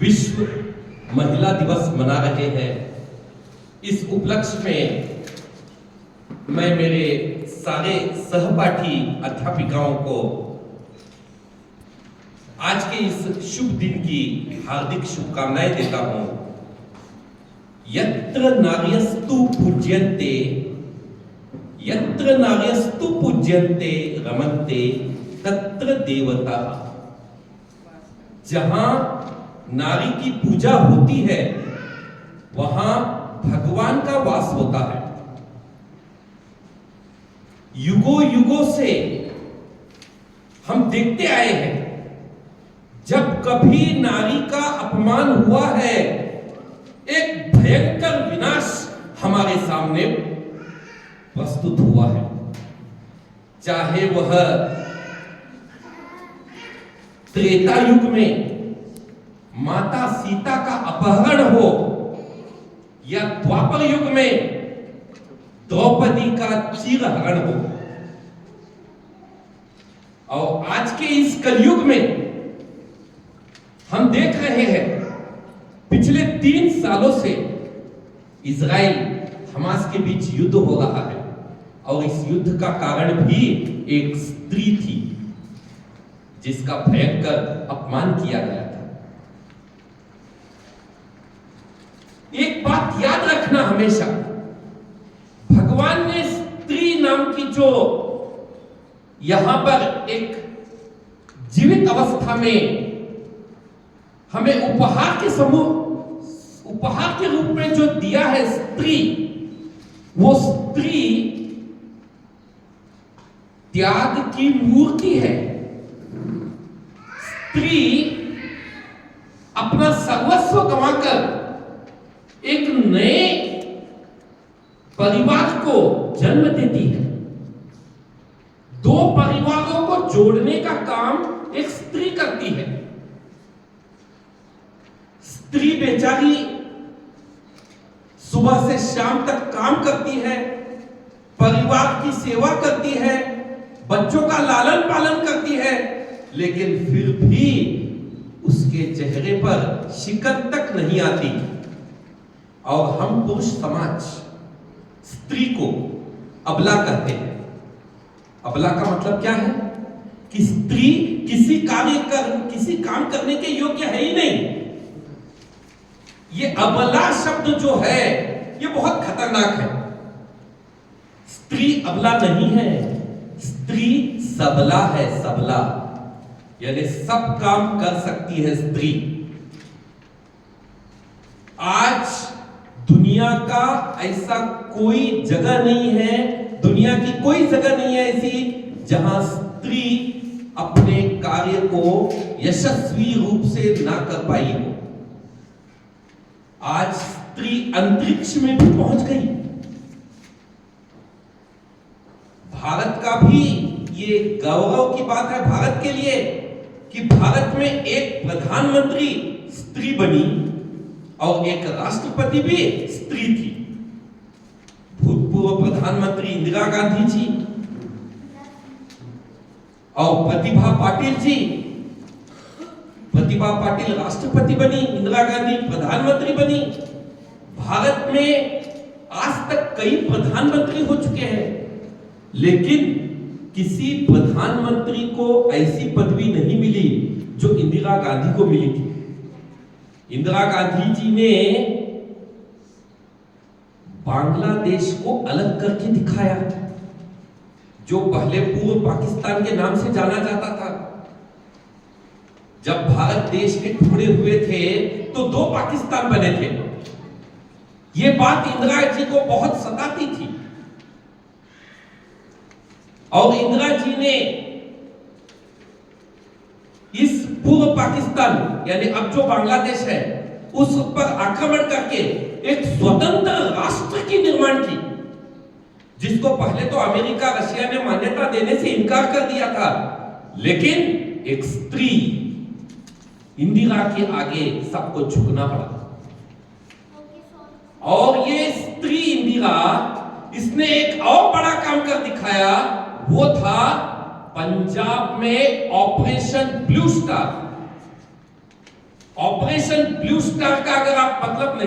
विश्व महिला दिवस मना रहे हैं। इस उपलक्ष्य में मैं मेरे सारे सहपाठी अध्यापिकाओं को आज के इस शुभ दिन की हार्दिक शुभकामनाएं देता हूं। यत्र नार्यस्तु पूज्यन्ते रमन्ते तत्र देवता। जहां नारी की पूजा होती है वहां भगवान का वास होता है। युगों युगों से हम देखते आए हैं, जब कभी नारी का अपमान हुआ है एक भयंकर विनाश हमारे सामने प्रस्तुत हुआ है। चाहे वह त्रेता युग में माता सीता का अपहरण हो या द्वापर युग में द्रौपदी का चीरहरण हो, और आज के इस कलयुग में हम देख रहे हैं पिछले 3 सालों से इजराइल हमास के बीच युद्ध हो रहा है, और इस युद्ध का कारण भी एक स्त्री थी जिसका भयंकर अपमान किया गया था। एक बात याद रखना हमेशा, भगवान ने स्त्री नाम की जो यहां पर एक जीवित अवस्था में हमें उपहार के रूप में जो दिया है स्त्री, वो स्त्री त्याग की मूर्ति है। स्त्री अपना सर्वस्व गंवाकर एक नए परिवार को जन्म देती है। 2 परिवारों को जोड़ने का काम एक स्त्री करती है। स्त्री बेचारी सुबह से शाम तक काम करती है, परिवार की सेवा करती है, बच्चों का लालन पालन करती है, लेकिन फिर भी उसके चेहरे पर शिकन तक नहीं आती। और हम पुरुष समाज स्त्री को अबला कहते हैं। अबला का मतलब क्या है कि स्त्री किसी काम करने के योग्य है ही नहीं। ये अबला शब्द जो है ये बहुत खतरनाक है। स्त्री अबला नहीं है, स्त्री सबला है। सबला यानी सब काम कर सकती है स्त्री। आज दुनिया का ऐसा कोई जगह नहीं है, दुनिया की कोई जगह नहीं है ऐसी जहां स्त्री अपने कार्य को यशस्वी रूप से ना कर पाई हो। आज स्त्री अंतरिक्ष में भी पहुंच गई। भारत का भी ये गौरव की बात है भारत के लिए कि भारत में एक प्रधानमंत्री स्त्री बनी और एक राष्ट्रपति भी स्त्री थी। भूतपूर्व प्रधानमंत्री इंदिरा गांधी जी और प्रतिभा पाटिल राष्ट्रपति बनी, इंदिरा गांधी प्रधानमंत्री बनी। भारत में आज तक कई प्रधानमंत्री हो चुके हैं, लेकिन किसी प्रधानमंत्री को ऐसी पदवी नहीं मिली जो इंदिरा गांधी को मिली थी। इंदिरा गांधी जी ने बांग्लादेश को अलग करके दिखाया, जो पहले पूर्व पाकिस्तान के नाम से जाना जाता था। जब भारत देश के टुकड़े हुए थे तो 2 पाकिस्तान बने थे। ये बात इंदिरा जी को बहुत सताती थी, और इंदिरा जी ने इस पूर्व पाकिस्तान यानी अब जो बांग्लादेश है उस पर आक्रमण करके एक स्वतंत्र राष्ट्र की निर्माण की, जिसको पहले तो अमेरिका रशिया ने मान्यता देने से इनकार कर दिया था। लेकिन एक स्त्री इंदिरा के आगे सबको झुकना पड़ा, और ये स्त्री इंदिरा इसने एक और बड़ा काम कर दिखाया। वो था पंजाब में operation blue star. Operation operation blue star का अगर आप मतलब नहीं